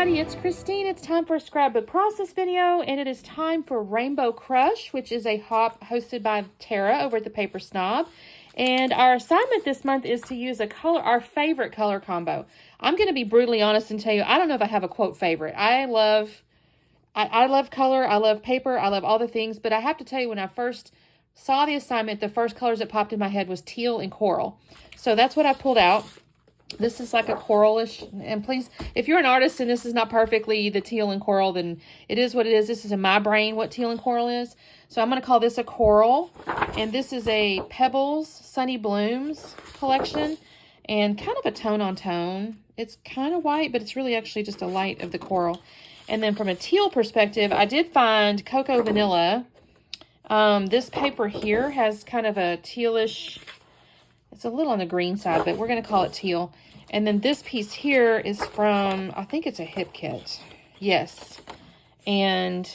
everybody, it's Christine. It's time for a scrapbook process video, and it is time for Rainbow Crush, which is a hop hosted by Tara over at the Paper Snob. And our assignment this month is to use our favorite color combo. I'm going to be brutally honest and tell you, I don't know if I have a quote favorite. I love color, I love paper, I love all the things, but I have to tell you, when I first saw the assignment, the first colors that popped in my head was teal and coral. So that's what I pulled out. This is like a coralish, and please, if you're an artist and this is not perfectly the teal and coral, then it is what it is. This is in my brain what teal and coral is. So I'm going to call this a coral, and this is a Pebbles Sunny Blooms collection, and kind of a tone on tone. It's kind of white, but it's really actually just a light of the coral. And then from a teal perspective, I did find Cocoa Vanilla. This paper here has kind of a tealish, it's a little on the green side, but we're going to call it teal. And then this piece here is from, I think it's a Hip Kit. Yes. And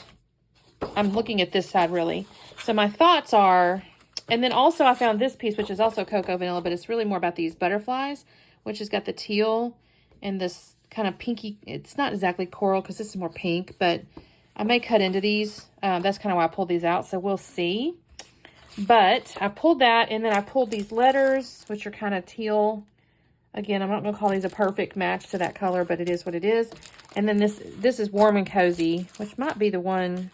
I'm looking at this side really. So my thoughts are, and then also I found this piece, which is also Cocoa Vanilla, but it's really more about these butterflies, which has got the teal and this kind of pinky. It's not exactly coral because this is more pink, but I may cut into these. That's kind of why I pulled these out. So we'll see. But I pulled that, and then I pulled these letters, which are kind of teal. Again, I'm not going to call these a perfect match to that color, but it is what it is. And then this is Warm and Cozy, which might be the one.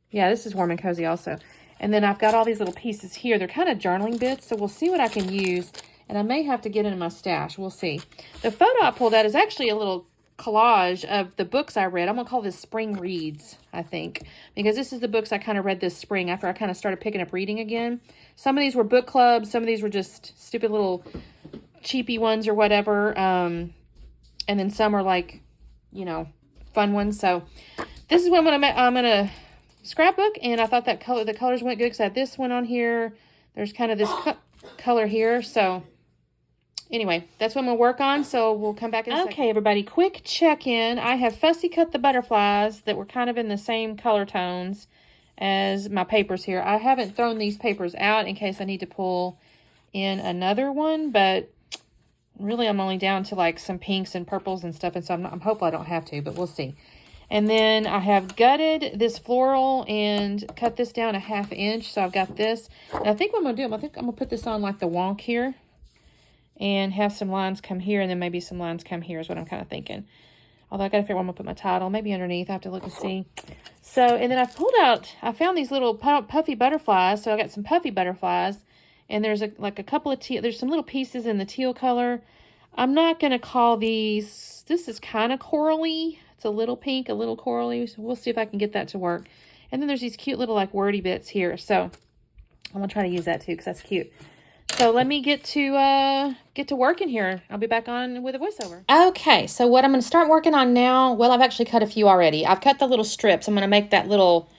Yeah, this is Warm and Cozy also. And then I've got all these little pieces here. They're kind of journaling bits, so we'll see what I can use. And I may have to get into my stash. We'll see. The photo I pulled out is actually a little collage of the books I read. I'm going to call this Spring Reads, I think, because this is the books I kind of read this spring after I kind of started picking up reading again. Some of these were book clubs. Some of these were just stupid little cheapy ones or whatever. And then some are like, you know, fun ones. So this is what I'm going to scrapbook, and I thought that the colors went good because I had this one on here. There's kind of this color here. So anyway, that's what I'm going to work on, so we'll come back in a second. Okay, everybody, quick check-in. I have fussy cut the butterflies that were kind of in the same color tones as my papers here. I haven't thrown these papers out in case I need to pull in another one, but really I'm only down to like some pinks and purples and stuff, and so I'm hopeful I don't have to, but we'll see. And then I have gutted this floral and cut this down 1/2 inch, so I've got this. And I think what I'm going to do, I think I'm going to put this on like the wonk here, and have some lines come here, and then maybe some lines come here is what I'm kind of thinking. Although I got to figure out where I'm going to put my title. Maybe underneath. I have to look and see. So, and then I found these little puffy butterflies. So I got some puffy butterflies. And there's a couple of teal. There's some little pieces in the teal color. I'm not going to call these. This is kind of corally. It's a little pink, a little corally. So we'll see if I can get that to work. And then there's these cute little like wordy bits here. So I'm going to try to use that too because that's cute. So let me get to work in here. I'll be back on with a voiceover. Okay, so what I'm going to start working on now, well, I've actually cut a few already. I've cut the little strips. I'm going to make that little,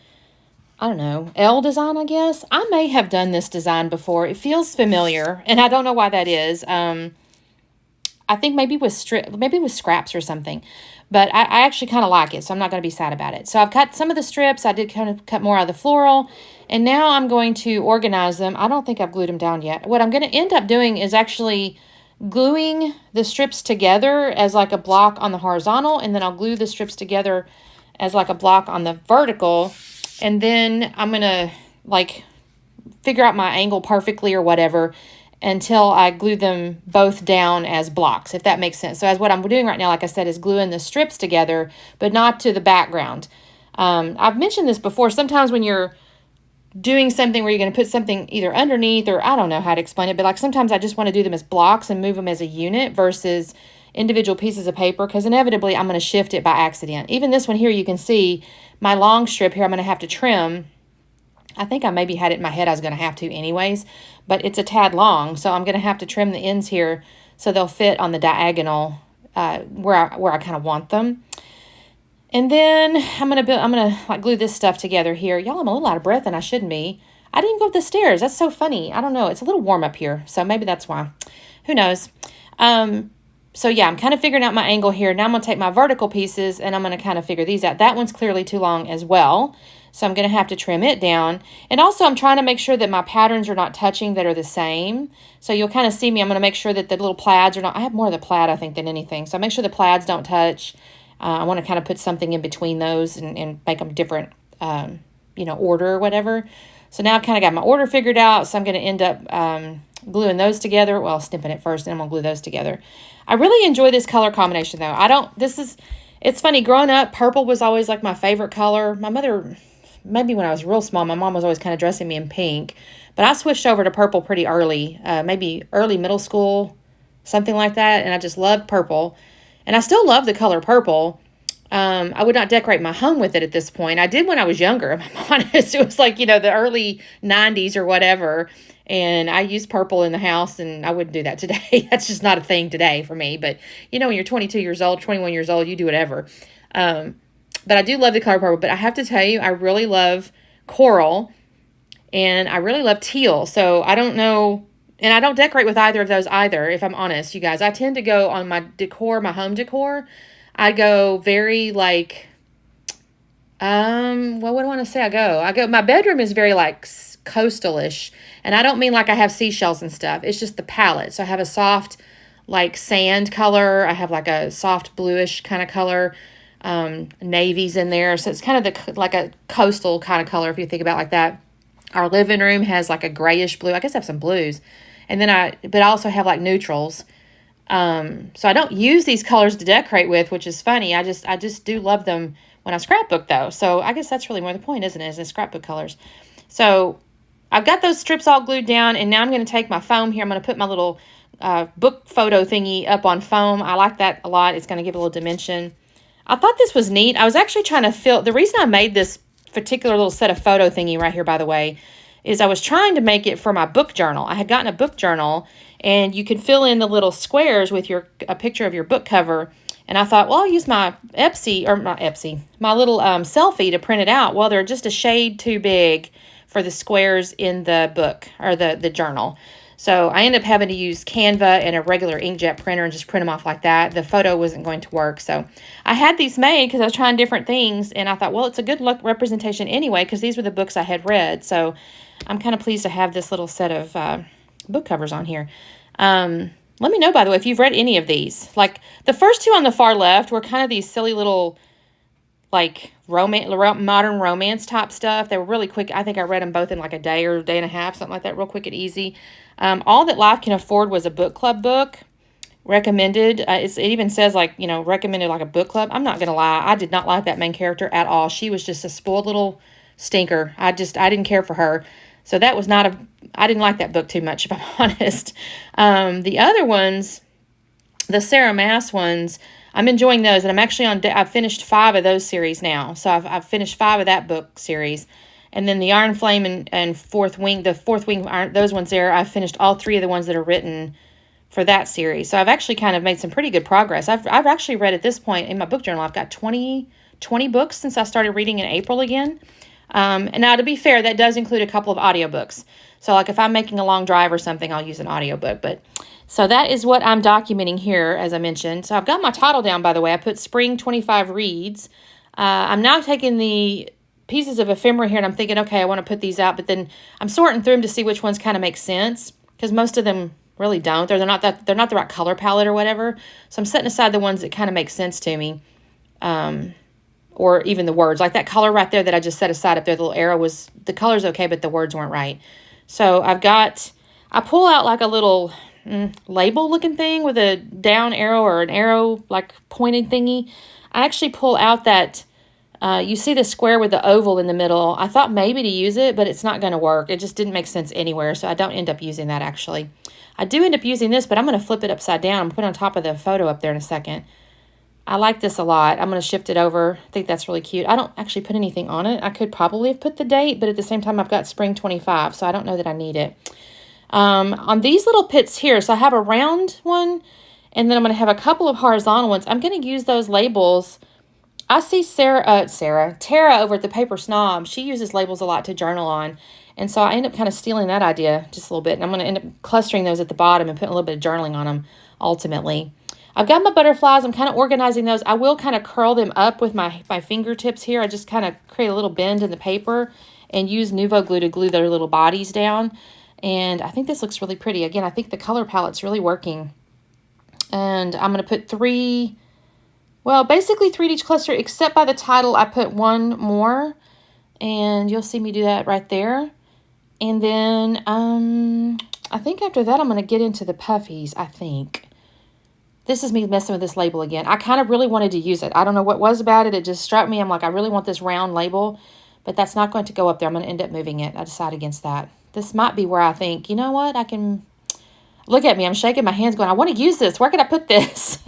I don't know, L design, I guess. I may have done this design before. It feels familiar, and I don't know why that is. I think maybe with scraps or something. But I actually kind of like it, so I'm not going to be sad about it. So I've cut some of the strips. I did kind of cut more out of the floral. And now I'm going to organize them. I don't think I've glued them down yet. What I'm going to end up doing is actually gluing the strips together as like a block on the horizontal. And then I'll glue the strips together as like a block on the vertical. And then I'm going to like figure out my angle perfectly or whatever until I glue them both down as blocks, if that makes sense. So as what I'm doing right now, like I said, is gluing the strips together, but not to the background. I've mentioned this before. Sometimes when you're doing something where you're going to put something either underneath, or I don't know how to explain it, but like sometimes I just want to do them as blocks and move them as a unit versus individual pieces of paper, because inevitably I'm going to shift it by accident. Even this one here, you can see my long strip here I'm going to have to trim. I think I maybe had it in my head I was going to have to anyways, but it's a tad long, so I'm going to have to trim the ends here so they'll fit on the diagonal where I kind of want them. And then I'm gonna like glue this stuff together here. Y'all, I'm a little out of breath and I shouldn't be. I didn't go up the stairs. That's so funny. I don't know. It's a little warm up here, so maybe that's why. Who knows? So yeah, I'm kind of figuring out my angle here. Now I'm gonna take my vertical pieces and I'm gonna kind of figure these out. That one's clearly too long as well. So I'm going to have to trim it down. And also I'm trying to make sure that my patterns are not touching that are the same. So you'll kind of see me. I'm going to make sure that the little plaids are not, I have more of the plaid, I think, than anything. So I make sure the plaids don't touch. I want to kind of put something in between those and make them different, order or whatever. So now I've kind of got my order figured out. So I'm going to end up gluing those together. Well, snipping it first, and I'm going to glue those together. I really enjoy this color combination, though. It's funny, growing up, purple was always like my favorite color. My mother, maybe when I was real small, my mom was always kind of dressing me in pink. But I switched over to purple pretty early, maybe early middle school, something like that. And I just loved purple. And I still love the color purple. I would not decorate my home with it at this point. I did when I was younger, if I'm honest. It was like, the early 90s or whatever. And I used purple in the house, and I wouldn't do that today. That's just not a thing today for me. But, when you're 22 years old, 21 years old, you do whatever. But I do love the color purple. But I have to tell you, I really love coral, and I really love teal. So I don't know, and I don't decorate with either of those either, if I'm honest, you guys. I tend to go on my decor, my home decor. I go very like, what do I want to say? My bedroom is very like coastalish, and I don't mean like I have seashells and stuff. It's just the palette. So I have a soft like sand color. I have like a soft bluish kind of color, navies in there. So it's kind of like a coastal kind of color if you think about it like that. Our living room has like a grayish blue. I guess I have some blues, and then but I also have like neutrals. So I don't use these colors to decorate with, which is funny. I just do love them when I scrapbook though. So I guess that's really more the point, isn't it? Is the scrapbook colors. So I've got those strips all glued down, and now I'm going to take my foam here. I'm going to put my little book photo thingy up on foam. I like that a lot. It's going to give a little dimension. I thought this was neat. I was actually trying to the reason I made this particular little set of photo thingy right here, by the way, is I was trying to make it for my book journal. I had gotten a book journal, and you could fill in the little squares with a picture of your book cover. And I thought, well, I'll use my my little selfie to print it out. Well, they're just a shade too big for the squares in the book or the journal. So I ended up having to use Canva and a regular inkjet printer and just print them off like that. The photo wasn't going to work. So I had these made because I was trying different things. And I thought, well, it's a good representation anyway, because these were the books I had read. So I'm kind of pleased to have this little set of book covers on here. Let me know, by the way, if you've read any of these. Like the first two on the far left were kind of these silly little like modern romance type stuff. They were really quick. I think I read them both in like a day or a day and a half, something like that, real quick and easy. All That Life Can Afford was a book club book. Recommended. It even says like, recommended like a book club. I'm not going to lie. I did not like that main character at all. She was just a spoiled little stinker. I didn't care for her. So that was I didn't like that book too much, if I'm honest. The other ones, the Sarah Maas ones, I'm enjoying those. And I'm actually I've finished 5 of those series now. So I've finished 5 of that book series. And then the Iron Flame and Fourth Wing, those ones there, I've finished all 3 of the ones that are written for that series. So I've actually kind of made some pretty good progress. I've actually read at this point in my book journal, I've got 20 books since I started reading in April again. And now, to be fair, that does include a couple of audiobooks. So like if I'm making a long drive or something, I'll use an audiobook. So that is what I'm documenting here, as I mentioned. So I've got my title down, by the way. I put Spring 25 Reads. I'm now taking the pieces of ephemera here, and I'm thinking, okay, I want to put these out. But then I'm sorting through them to see which ones kind of make sense, because most of them really don't. They're not the right color palette or whatever. So I'm setting aside the ones that kind of make sense to me. Or even the words, like that color right there that I just set aside up there, the little arrow the color's okay, but the words weren't right. So I pull out like a little label looking thing with a down arrow or an arrow like pointed thingy. I actually pull out that, you see the square with the oval in the middle. I thought maybe to use it, but it's not going to work. It just didn't make sense anywhere, so I don't end up using that actually. I do end up using this, but I'm going to flip it upside down. I'm going to put it on top of the photo up there in a second. I like this a lot. I'm going to shift it over. I think that's really cute. I don't actually put anything on it. I could probably have put the date, but at the same time, I've got Spring 25, so I don't know that I need it. On these little pits here, so I have a round one, and then I'm going to have a couple of horizontal ones. I'm going to use those labels. I see Tara over at the Paper Snob. She uses labels a lot to journal on, and so I end up kind of stealing that idea just a little bit, and I'm going to end up clustering those at the bottom and putting a little bit of journaling on them ultimately. I've got my butterflies. I'm kind of organizing those. I will kind of curl them up with my fingertips here. I just kind of create a little bend in the paper and use Nuvo glue to glue their little bodies down. And I think this looks really pretty. Again, I think the color palette's really working. And I'm going to put three, well, basically 3 in each cluster, except by the title, I put one more. And you'll see me do that right there. And then I think after that, I'm going to get into the puffies, I think. This is me messing with this label again. I kind of really wanted to use it. I don't know what was about it. It just struck me. I'm like, I really want this round label, but that's not going to go up there. I'm going to end up moving it. I decide against that. This might be where I think, you know what, I can... Look at me. I'm shaking my hands going, I want to use this. Where could I put this?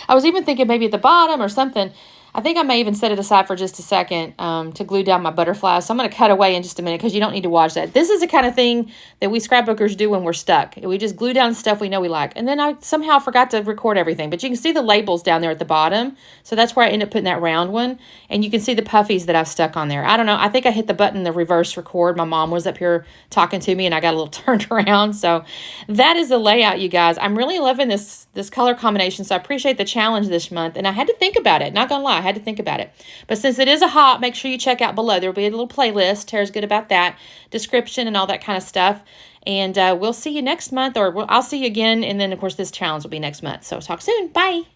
I was even thinking maybe at the bottom or something. I think I may even set it aside for just a second to glue down my butterflies. So I'm going to cut away in just a minute because you don't need to watch that. This is the kind of thing that we scrapbookers do when we're stuck. We just glue down stuff we know we like. And then I somehow forgot to record everything. But you can see the labels down there at the bottom. So that's where I end up putting that round one. And you can see the puffies that I've stuck on there. I don't know. I think I hit the button, the reverse record. My mom was up here talking to me and I got a little turned around. So that is the layout, you guys. I'm really loving this color combination. So I appreciate the challenge this month. And I had to think about it. Not going to lie. I had to think about it. But since it is a hop, make sure you check out below. There will be a little playlist. Tara's good about that. Description and all that kind of stuff. And we'll see you next month, or I'll see you again. And then, of course, this challenge will be next month. So talk soon. Bye.